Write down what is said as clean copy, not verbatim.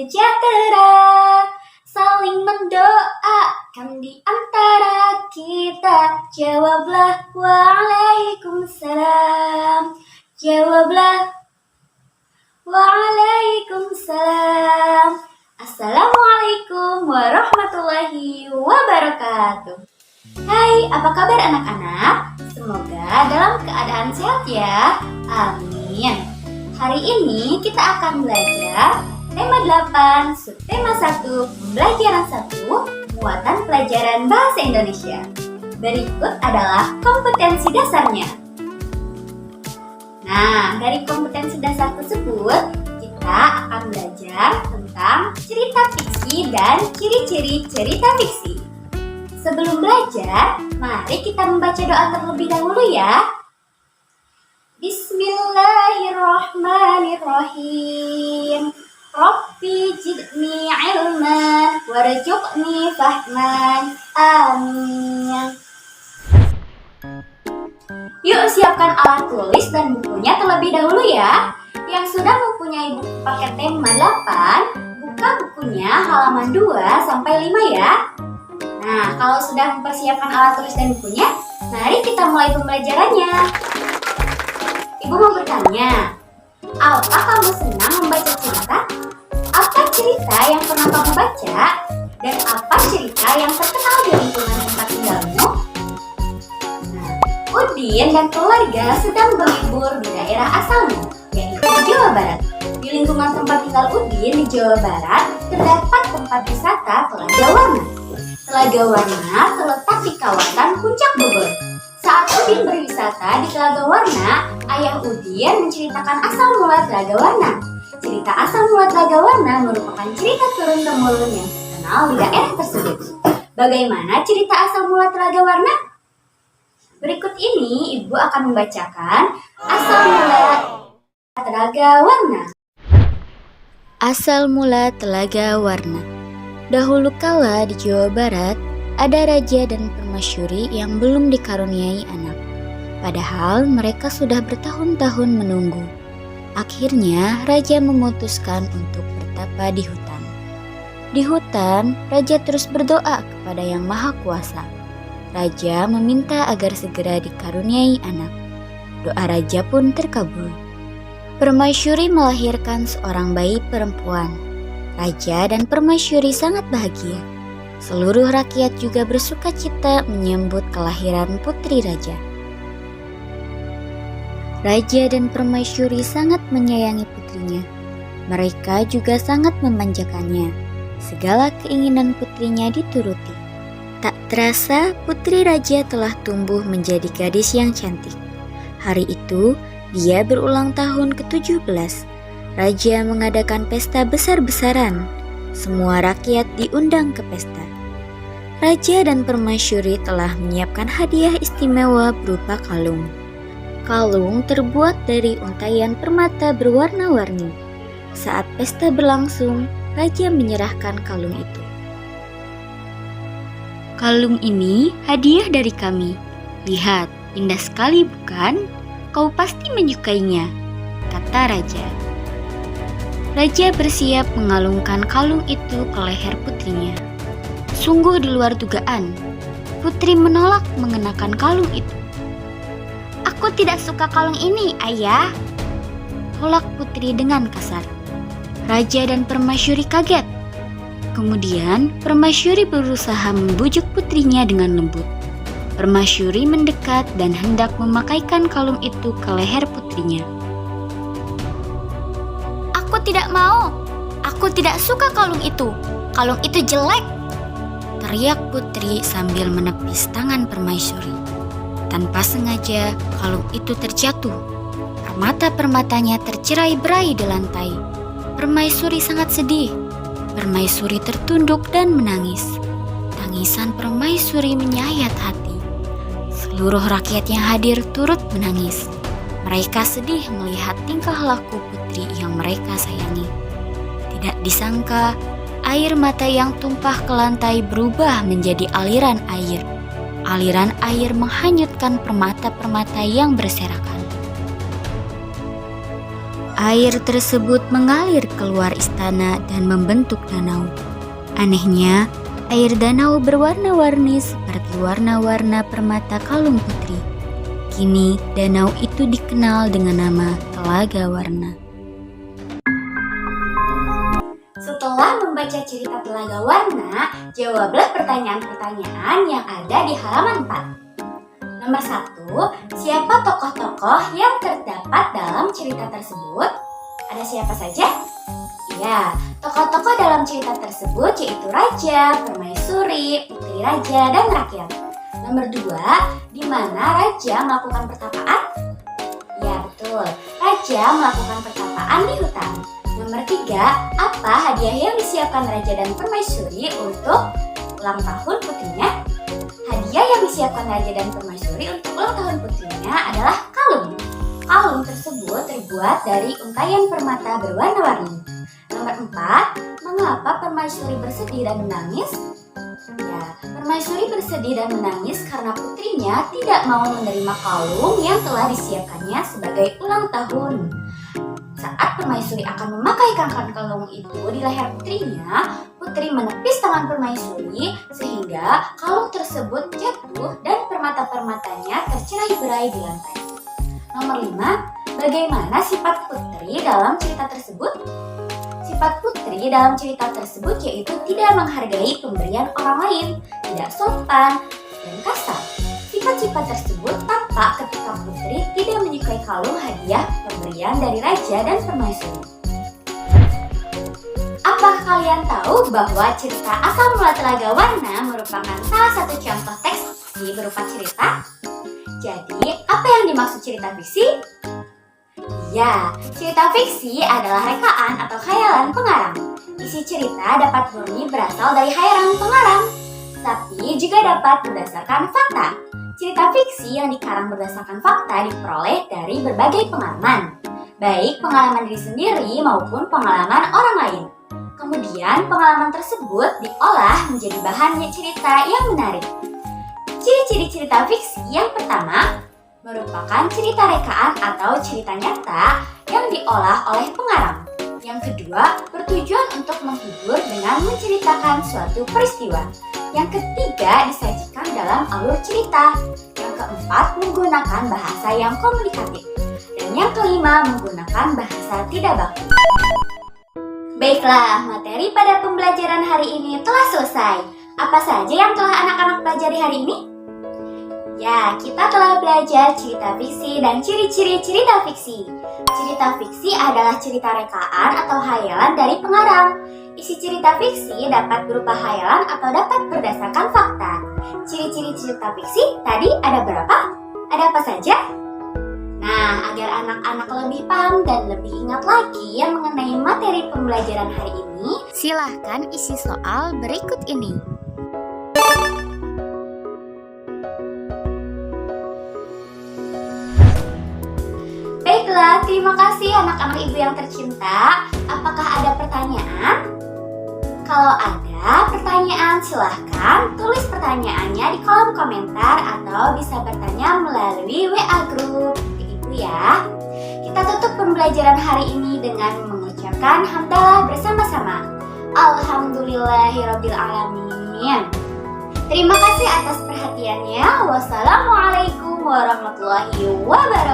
sejahtera, saling mendoakan di antara kita. Jawablah waalaikumsalam, jawablah waalaikumsalam. Assalamualaikum warahmatullahi wabarakatuh. Hai, apa kabar anak-anak? Semoga dalam keadaan sehat ya. Amin. Hari ini kita akan belajar tema 8, subtema 1, pembelajaran 1, muatan pelajaran bahasa Indonesia. Berikut adalah kompetensi dasarnya. Nah, dari kompetensi dasar tersebut, kita akan belajar tentang cerita fiksi dan ciri-ciri cerita fiksi. Sebelum belajar, mari kita membaca doa terlebih dahulu ya. Bismillahirrahmanirrahim. Rabbi jidni ilman warzuqni fahman. Amin. Yuk siapkan alat tulis dan bukunya terlebih dahulu ya. Yang sudah mempunyai buku paket tema 8, buka bukunya halaman 2 sampai 5 ya. Nah, kalau sudah mempersiapkan alat tulis dan bukunya, mari kita mulai pembelajarannya. Ibu mau bertanya, apa kamu senang membaca cerita? Apa cerita yang pernah kamu baca? Dan apa cerita yang terkenal di lingkungan tempat tinggalmu? Udin dan keluarga sedang berlibur di daerah asalnya, yaitu di Jawa Barat. Di lingkungan tempat tinggal Udin di Jawa Barat, terdapat tempat wisata Telaga Warna. Telaga Warna terletak di kawasan Puncak Bogor. Saat Udin berwisata di Telaga Warna, ayah Udin menceritakan asal mula Telaga Warna. Cerita asal mula Telaga Warna merupakan cerita turun-temurun yang terkenal di daerah tersebut. Bagaimana cerita asal mula Telaga Warna? Berikut ini Ibu akan membacakan asal mula Telaga Warna. Asal mula Telaga Warna. Dahulu kala di Jawa Barat, ada raja dan permasyuri yang belum dikaruniai anak. Padahal mereka sudah bertahun-tahun menunggu. Akhirnya raja memutuskan untuk bertapa di hutan. Di hutan, raja terus berdoa kepada Yang Maha Kuasa. Raja meminta agar segera dikaruniai anak. Doa raja pun terkabul. Permasyuri melahirkan seorang bayi perempuan. Raja dan permasyuri sangat bahagia. Seluruh rakyat juga bersuka cita menyambut kelahiran putri raja. Raja dan permasyuri sangat menyayangi putrinya. Mereka juga sangat memanjakannya. Segala keinginan putrinya dituruti. Tak terasa, putri raja telah tumbuh menjadi gadis yang cantik. Hari itu, dia berulang tahun ke-17. Raja mengadakan pesta besar-besaran. Semua rakyat diundang ke pesta. Raja dan permasyuri telah menyiapkan hadiah istimewa berupa kalung. Kalung terbuat dari untaian permata berwarna-warni. Saat pesta berlangsung, raja menyerahkan kalung itu. Kalung ini hadiah dari kami. Lihat, indah sekali bukan? Kau pasti menyukainya, kata raja. Raja bersiap mengalungkan kalung itu ke leher putrinya. Sungguh di luar dugaan, putri menolak mengenakan kalung itu. Aku tidak suka kalung ini, ayah, tolak putri dengan kasar. Raja dan permasyuri kaget. Kemudian permasyuri berusaha membujuk putrinya dengan lembut. Permasyuri mendekat dan hendak memakaikan kalung itu ke leher putrinya. Aku tidak mau. Aku tidak suka kalung itu. Kalung itu jelek, teriak putri sambil menepis tangan permaisuri. Tanpa sengaja, kalung itu terjatuh. Permata-permatanya tercerai-berai di lantai. Permaisuri sangat sedih. Permaisuri tertunduk dan menangis. Tangisan permaisuri menyayat hati. Seluruh rakyat yang hadir turut menangis. Mereka sedih melihat tingkah laku putri yang mereka sayangi. Tidak disangka, air mata yang tumpah ke lantai berubah menjadi aliran air. Aliran air menghanyutkan permata-permata yang berserakan. Air tersebut mengalir keluar istana dan membentuk danau. Anehnya, air danau berwarna-warni seperti warna-warna permata kalung putri. Kini, danau itu dikenal dengan nama Telaga Warna. Setelah membaca cerita Telaga Warna, jawablah pertanyaan-pertanyaan yang ada di halaman 4. Nomor 1, siapa tokoh-tokoh yang terdapat dalam cerita tersebut? Ada siapa saja? Ya, tokoh-tokoh dalam cerita tersebut yaitu raja, permaisuri, putri raja, dan rakyat. Nomor 2, di mana raja melakukan pertapaan? Ya, betul. Raja melakukan pertapaan di hutan. Nomor 3, apa hadiah yang disiapkan raja dan permaisuri untuk ulang tahun putrinya? Hadiah yang disiapkan raja dan permaisuri untuk ulang tahun putrinya adalah kalung. Kalung tersebut terbuat dari untaian permata berwarna-warni. Nomor 4, mengapa permaisuri bersedih dan menangis? Ya, permaisuri bersedih dan menangis karena putrinya tidak mau menerima kalung yang telah disiapkannya sebagai ulang tahun. Saat permaisuri akan memakai kankan kalung itu di leher putrinya, putri menepis tangan permaisuri sehingga kalung tersebut jatuh dan permata-permatanya tercerai-berai di lantai. Nomor 5, bagaimana sifat putri dalam cerita tersebut? Sifat putri dalam cerita tersebut yaitu tidak menghargai pemberian orang lain, tidak sopan, dan kasar. Sifat-sifat tersebut tampak ketika putri tidak menyukai kalung hadiah pemberian dari raja dan permaisuri. Apakah kalian tahu bahwa cerita Asal Mula Telaga Warna merupakan salah satu contoh teks fiksi berupa cerita? Jadi, apa yang dimaksud cerita fiksi? Ya, cerita fiksi adalah rekaan atau khayalan pengarang. Isi cerita dapat murni berasal dari khayalan pengarang, tapi juga dapat berdasarkan fakta. Cerita fiksi yang dikarang berdasarkan fakta diperoleh dari berbagai pengalaman, baik pengalaman diri sendiri maupun pengalaman orang lain. Kemudian pengalaman tersebut diolah menjadi bahan cerita yang menarik. Ciri-ciri cerita fiksi yang pertama merupakan cerita rekaan atau cerita nyata yang diolah oleh pengarang. Yang kedua, bertujuan untuk menghibur dengan menceritakan suatu peristiwa. Yang ketiga, disajikan dalam alur cerita. Yang keempat, menggunakan bahasa yang komunikatif. Dan yang kelima, menggunakan bahasa tidak baku. Baiklah, materi pada pembelajaran hari ini telah selesai. Apa saja yang telah anak-anak pelajari hari ini? Ya, kita telah belajar cerita fiksi dan ciri-ciri cerita fiksi. Cerita fiksi adalah cerita rekaan atau hayalan dari pengarang. Isi cerita fiksi dapat berupa hayalan atau dapat berdasarkan fakta. Ciri-ciri cerita fiksi tadi ada berapa? Ada apa saja? Nah, agar anak-anak lebih paham dan lebih ingat lagi yang mengenai materi pembelajaran hari ini, Silahkan isi soal berikut ini. baiklah, terima kasih anak-anak ibu yang tercinta. Apakah ada pertanyaan? Kalau ada pertanyaan, silahkan tulis pertanyaannya di kolom komentar atau bisa bertanya melalui WA Group. Begitu ya. Kita tutup pembelajaran hari ini dengan mengucapkan hamdalah bersama-sama. Alhamdulillahirrabbilalamin. Terima kasih atas perhatiannya. Wassalamualaikum warahmatullahi wabarakatuh.